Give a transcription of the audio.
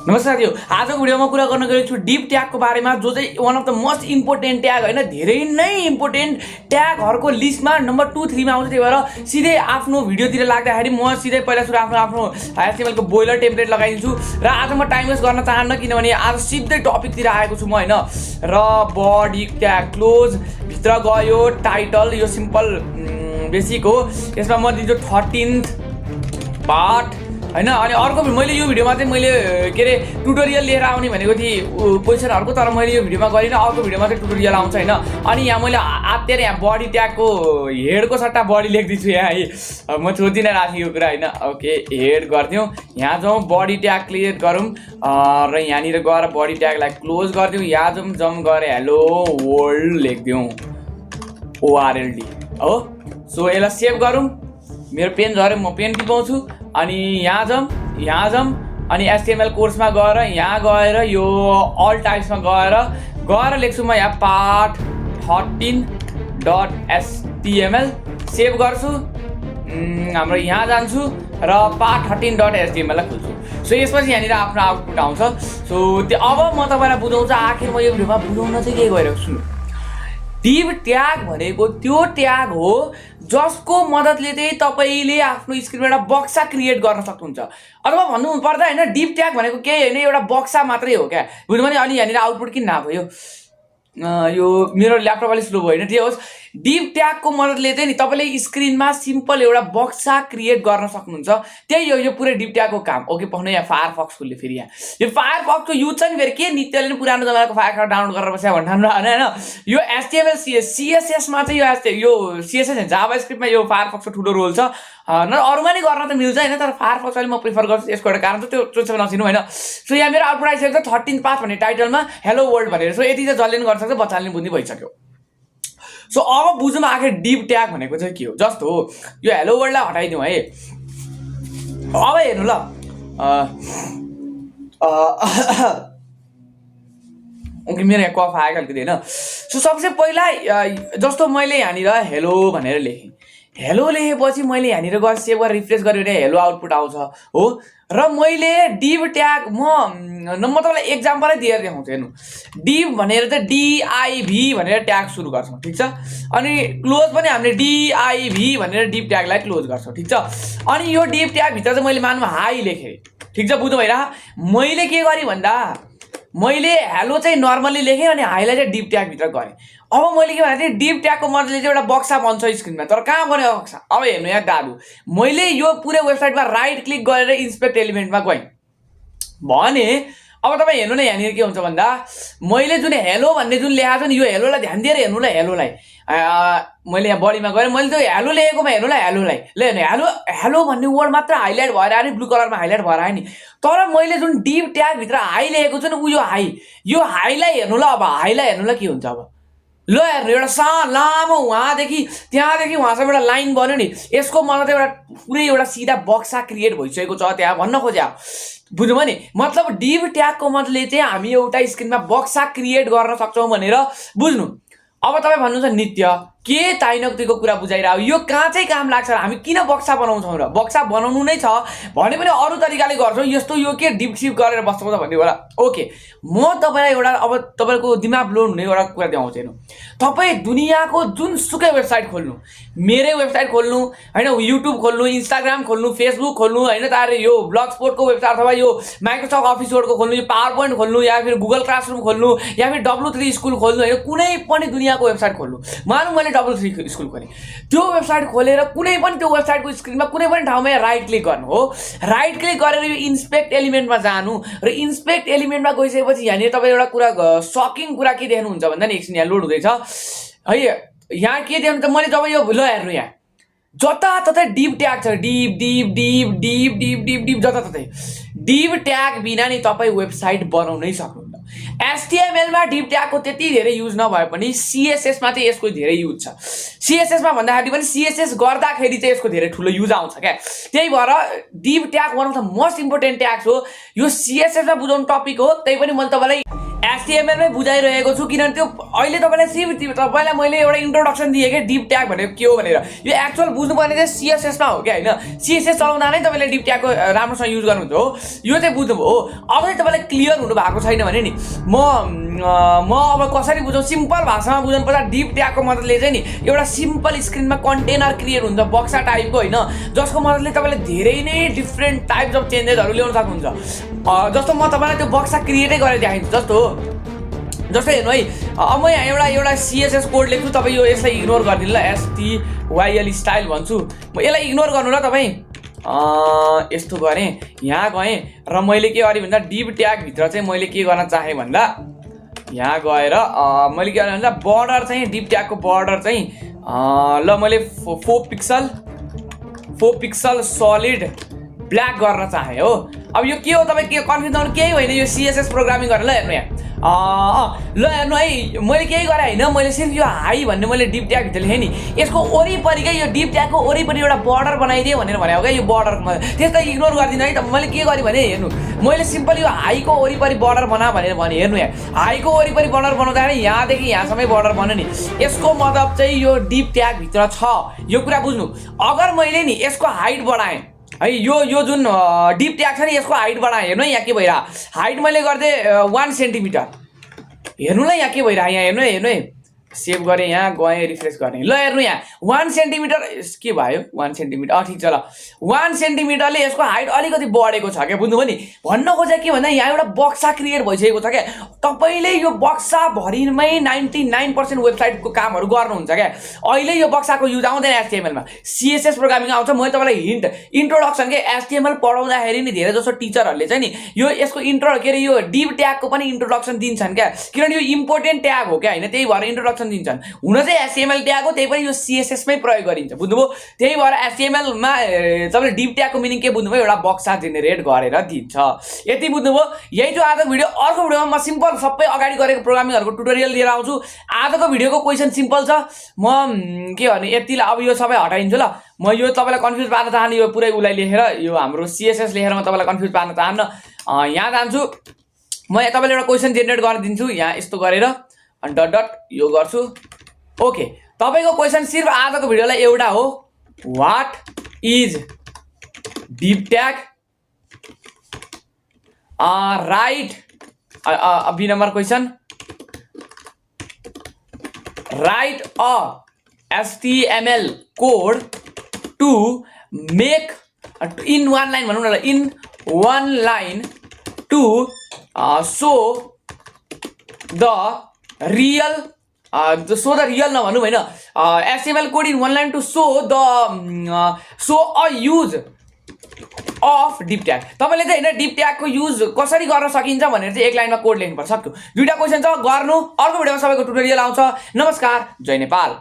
नमस्कार साथीहरु, आजको भिडियोमा कुरा गर्न गएको छु डिप ट्यागको बारेमा, जो चाहिँ one of the most important tag हैन, धेरै नै इम्पोर्टेन्ट ट्यागहरुको लिस्टमा नम्बर 2 3 मा आउँछ। त्यही भएर सिधै आफ्नो भिडियोतिर लाग्दाखेरि म सिधै पहिला सुरु आफ्नो HTML को बोइलर टेम्प्लेट लगाइदिन्छु र आज म टाइम वेस्ट गर्न चाहन्न, किनभने आज सिधै टपिकतिर आएको छु म हैन। र बडी ट्याग क्लोज भित्र गयो, टाइटल यो सिम्पल बेसिक हो, यसमा म दिन्छु 13th पार्ट हैन। अनि अर्को मैले यो भिडियोमा चाहिँ मैले के रे ट्युटोरियल लिएर आउने भनेको थिएँ क्वेशनहरुको, तर मैले यो भिडियोमा गरिन, अर्को भिडियोमा चाहिँ ट्युटोरियल आउँछ हैन। अनि यहाँ मैले आत्तेर यहाँ बडी ट्यागको हेडको सट्टा बडी लेख्दिछु यहाँ है, म छोड्दिन राखेको कुरा हैन। ओके, हेड गर्दियौ, यहाँ जाउँ बडी ट्याग क्लियर गरौँ र यहाँनिर गएर बडी ट्यागलाई क्लोज गरिदिउँ, यहाँ जाउँ जम्प गरे हेलो वर्ल्ड लेख्दिउँ ORLD हो। सो यसलाई सेभ गरौँ, मेरो पेन झऱ्यो म पेन टिपाउँछु अनि यहाँ जाउँ अनि HTML कोर्समा गएर यहाँ गएर यो अल टाइप्समा गएर लेख्छु म यहाँ पार्ट 13.html सेभ गर्छु, हाम्रो यहाँ जान्छु र पार्ट 13.html लाई खोल्छु। सो यसपछि यहाँनिर आफ्नो आउटपुट आउँछ। सो त्यो अब म तपाईलाई बुझाउँछु, आखिर म यो भिडियोमा बुझाउन चाहिँ के गरिरहेको छु। डिभ ट्याग भनेको त्यो ट्याग हो जसको मद्दतले चाहिँ तपाईले आफ्नो स्क्रिनमा एउटा बक्सा क्रिएट गर्न सक्नुहुन्छ। अथवा भन्नु पर्दा हैन, डिभ ट्याग भनेको केही हैन, एउटा बक्सा मात्रै हो क्या, बुझ्नु भने। अनि यहाँनिर आउटपुट किन नभयो, यो मेरो ल्यापटप अलि स्लो भयो हैन। त्यो होस्, डिभ ट्यागको मद्दतले चाहिँ नि तपाईले स्क्रिनमा सिम्पल एउटा बक्सा क्रिएट गर्न सक्नुहुन्छ। त्यही हो यो पुरै डिभ ट्यागको काम। ओके, पढ्नु यहाँ फायरफक्स खोल्यो फेरि, यहाँ यो फायरफक्सको युज छ नि फेरि के नित्यले नि पुरानो जमानाको फायरफक्स डाउनलोड गरेर बस्या भन्नु हैन। यो HTML CSS मा चाहिँ यो CSS जाभास्क्रिप्टमा यो फायरफक्सको ठुलो रोल छ। न अरुमा नि गर्न त मिल्छ हैन, तर फायरफक्स अहिले म प्रिफर गर्छु, यसको एउटा कारण छ, त्यो चोच्चो नसिनु हैन। सो यहाँ मेरो आउटपुट आइसकेको छ 13 पाथ भन्ने टाइटलमा हेलो वर्ल्ड भनेर। सो यति चाहिँ जसले नि गर्न सक्छ, बच्चाले नि बुझ्ने भइसक्यो। सो अब बुझौँ आखिर डिभ ट्याग भनेको चाहिँ के हो। जस्तो हो यो हेलो वर्ल्डलाई हटाइदिउँ है। अब हेर्नु ल, ओके मेरो यहाँ कफ आएको अलिकति हैन। सो सबसे पहिला जस्तो मैले यहाँनिर हेलो भनेर लेखेँ, हेलो लेखेपछि मैले यहाँनिर गएर सेभ गरेर रिफ्रेस गरेँ भने हेलो आउटपुट आउँछ हो। र मैले डिभ ट्याग म तपाईँलाई एक्जाम्पलै दिएर देखाउँछु। हेर्नु, डिभ भनेर चाहिँ DIV भनेर ट्याग सुरु गर्छौँ, ठिक छ। अनि क्लोज पनि हामीले DIV भनेर डिभ ट्यागलाई क्लोज गर्छौँ, ठिक छ। अनि यो डिभ ट्यागभित्र चाहिँ मैले मानौँ हाई लेखेँ, ठिक छ, बुझ्नु भइरह। मैले के गरेँ भन्दा मैले हेलो चाहिँ नर्मली लेखेँ अनि हाईलाई चाहिँ डिभ ट्यागभित्र गरेँ। अब मैले के भने थिएँ, डिभ ट्यागको मद्दतले चाहिँ एउटा बक्सा बन्छ स्क्रिनमा, तर कहाँ बन्यो बक्सा। अब हेर्नु यहाँ दादु, मैले यो पुरै वेबसाइटमा राइट क्लिक गरेर इन्सपेक्ट एलिमेन्टमा गएँ भने अब तपाईँ हेर्नु न यहाँनिर के हुन्छ भन्दा मैले जुन हेलो भन्ने जुन लेखाएको छ नि, यो हेलोलाई ध्यान दिएर हेर्नु ल। हेलोलाई मैले यहाँ बडीमा गएर मैले त्यो हेलो लेखेकोमा हेर्नुलाई ल हेर्नु, हेलो भन्ने वर्ड मात्र हाइलाइट भएर आयो नि, ब्लू कलरमा हाइलाइट भएर आयो नि। तर मैले जुन डिभ ट्यागभित्र हाई लेखेको छु नि, ऊ यो हाईलाई हेर्नु ल। अब हाईलाई हेर्नु ल के हुन्छ। अब ल हेर्नु, एउटा लामो त्यहाँदेखि वहाँसम्म एउटा लाइन बन्यो नि, यसको मतलब एउटा पुरै एउटा सिधा बक्सा क्रिएट भइसकेको छ त्यहाँ भन्न खोज्या, बुझ्नु भने। मतलब डिभ ट्यागको मतले चाहिँ हामी एउटा स्क्रिनमा बक्सा क्रिएट गर्न सक्छौँ भनेर बुझ्नु। अब तपाईँ भन्नुहुन्छ नित्य के ताइनक्तिको कुरा बुझाइरह, यो कहाँ चाहिँ काम लाग्छ, हामी किन बक्सा बनाउँछौँ र बक्सा बनाउनु नै छ भने पनि अरू तरिकाले गर्छौँ, यस्तो यो के डिप सिप गरेर बस्छौँ त भन्ने होला। ओके, म तपाईँलाई एउटा अब तपाईँको दिमाग ब्लोन हुने एउटा कुरा देखाउँछु। हेर्नु, तपाईँ दुनियाँको जुनसुकै वेबसाइट खोल्नु, मेरै वेबसाइट खोल्नु हैन, युट्युब खोल्नु, इन्स्टाग्राम खोल्नु, फेसबुक खोल्नु हैन, तारे यो ब्लग स्पोर्टको वेबसाइट अथवा यो माइक्रोसफ्ट अफिस वर्डको खोल्नु, यो पावर पोइन्ट खोल्नु, या फिर गुगल क्लासरुम खोल्नु, या फिर W3 स्कुल खोल्नु हैन, कुनै पनि दुनियाँको वेबसाइट खोल्नु। मानौँ मैले W3 स्कुल खोलेँ, त्यो वेबसाइट खोलेर कुनै पनि त्यो वेबसाइटको स्क्रिनमा कुनै पनि ठाउँमा राइट क्लिक गर्नु हो। राइट क्लिक गरेर यो इन्सपेक्ट एलिमेन्टमा जानु र इन्सपेक्ट एलिमेन्टमा गइसकेपछि यहाँनिर तपाईँ एउटा कुरा सकिङ कुरा के देख्नुहुन्छ भन्दा नि, एकछिन यहाँ लोड हुँदैछ है। यहाँ के देख्नु त, मैले जब यो ल हेर्नु, यहाँ जताततै डिभ ट्याग छ, डिभ जताततै डिभ ट्याग बिना नि तपाईँ वेबसाइट बनाउनै सक्नुहुन्न। HTML मा डिभ ट्यागको त्यति धेरै युज नभए पनि CSS मा चाहिँ यसको धेरै युज छ। CSS मा भन्दाखेरि पनि CSS गर्दाखेरि चाहिँ यसको धेरै ठुलो युज आउँछ क्या। त्यही भएर div tag one of the most important tags हो। यो CSS मा बुझाउने टपिक हो, त्यही पनि मैले तपाईलाई HTML मै बुझाइरहेको छु किनभने त्यो अहिले तपाईलाई मैले एउटा इन्ट्रोडक्सन दिएँ के डिप ट्याग भनेको के हो भनेर यो एक्चुअल बुझ्नुपर्ने चाहिँ CSS मा हो के हैन CSS चलाउँदा नै तपाईले डिप ट्यागको राम्रोसँग युज गर्नुहुन्छ हो यो चाहिँ बुझ्नुभयो हो अब चाहिँ तपाईलाई क्लियर हुनु भएको छैन भने नि म अब कसरी बुझाउँ सिम्पल भाषामा बुझाउनु पर्दा डिप ट्यागको मतलबले चाहिँ नि एउटा सिम्पल स्क्रिनमा कन्टेनर क्रिएट हुन्छ बक्सा टाइपको हैन जसको मतलबले तपाईले धेरै नै डिफरेन्ट टाइप्स अफ चेन्जेसहरु ल्याउन सक्नुहुन्छ जस्तो म तपाईलाई त्यो बक्सा क्रिएटै गरेर देखाइदिन्छु जस्तै हेर्नु है अब म यहाँ एउटा CSS कोड लेख्छु तपाईँ यो यसलाई इग्नोर गरिदिनु ल STYL स्टाइल भन्छु म यसलाई इग्नोर गर्नु ल तपाईँ यस्तो गरेँ यहाँ गएँ र मैले के गरेँ भन्दा डिप ट्याग भित्र चाहिँ मैले के गर्न चाहेँ भन्दा यहाँ गएर मैले के गरेँ भन्दा बर्डर चाहिँ डिप ट्यागको बर्डर चाहिँ ल मैले 4 पिक्सल सलिड ब्ल्याक गर्न चाहे हो अब यो के हो तपाईँ के कन्फ्युज नहुनु केही होइन यो CSS प्रोग्रामिङ गरेर ल हेर्नु यहाँ ल हेर्नु है मैले केही गरेँ होइन मैले सिर्फ यो हाई भन्ने मैले डिप ट्याग भित्र लेखेँ नि यसको वरिपरि क्या यो डिप ट्यागको वरिपरि एउटा बर्डर बनाइदिएँ भनेर भनेको क्या यो बर्डर त्यसलाई इग्नोर गरिदिनु है त मैले के गरेँ भने हेर्नु मैले सिम्पल यो हाईको वरिपरि बर्डर बना भनेर भने हेर्नु यहाँ हाईको वरिपरि बर्डर बनाउँदाखेरि यहाँदेखि यहाँसम्मै बर्डर बन्यो नि यसको मतलब चाहिँ यो डिप ट्याग भित्र छ यो कुरा बुझ्नु अगर मैले नि यसको हाइट बढाएँ है यो जुन डिप ट्याग छ नि यसको हाइट बढाएँ हेर्नु यहाँ के भइरहेको हाइट मैले गरिदिएँ 1 सेन्टिमिटर हेर्नु ल यहाँ के भइरहेको यहाँ हेर्नु है सेभ गरेँ यहाँ गएँ रिफ्रेस गर्ने ल हेर्नु यहाँ 1 सेन्टिमिटर के भयो 1 सेन्टिमिटर ठिक छ ल 1 सेन्टिमिटरले यसको हाइट अलिकति बढेको छ क्या बुझ्नुभयो नि भन्न खोजे के भन्दा यहाँ एउटा बक्सा क्रिएट भइसकेको छ क्या तपाईँले यो बक्सा भरिमै 99% वेबसाइटको कामहरू गर्नुहुन्छ क्या अहिले यो बक्साको युज आउँदैन HTML मा CSS प्रोग्रामिङ आउँछ मैले तपाईँलाई हिन्ट इन्ट्रोडक्सन के HTML पढाउँदाखेरि नि धेरै जसो टिचरहरूले चाहिँ नि यो यसको के अरे यो डिप ट्यागको पनि इन्ट्रोडक्सन दिन्छन् क्या किनभने यो इम्पोर्टेन्ट ट्याग हो क्या हैन त्यही भएर इन्ट्रोडक्सन दिन्छन् हुन चाहिँ HTML ट्याग हो त्यही पनि यो CSS मै प्रयोग गरिन्छ बुझ्नुभयो त्यही भएर HTML मा तपाईले डिप ट्यागको मिनिङ के बुझ्नुभयो एउटा बक्सा जेनेरेट गरेर दिन्छ यति बुझ्नुभयो यही जो आजको भिडियो अर्को भिडियोमा म सिम्पल सबै अगाडि गरेको प्रोग्रामिङहरुको ट्युटोरियल लिएर आउँछु आजको भिडियोको क्वेशन सिम्पल छ म के भने यतिलाई अब यो सबै हटाइदिन्छु ल म यो तपाईलाई कन्फ्युज पार्न चाहन्न यो पुरै उलाई लेखेर यो हाम्रो CSS लेखेर म तपाईलाई कन्फ्युज पार्न चाहन्न यहाँ जान्छु म तपाईलाई एउटा क्वेशन जेनेरेट गर्न दिन्छु यहाँ यस्तो गरेर अनि डट डट यो गर्छु ओके तपाईको क्वेशन सिर्फ आजको भिडियोलाई एउटा हो what is div tag right B number question write a HTML code to make in one line भनौं न in one line to show the real नभनौं हैन HTML code in one line to show a use of deep tag तपाईले चाहिँ हैन deep tag को use कसरी गर्न सकिन्छ भनेर चाहिँ एक लाइनमा कोड लेख्नु पर्छ सक्यो दुईटा क्वेशन छ गर्नु अर्को भिडियोमा सबैको ट्युटोरियल आउँछ नमस्कार जय नेपाल।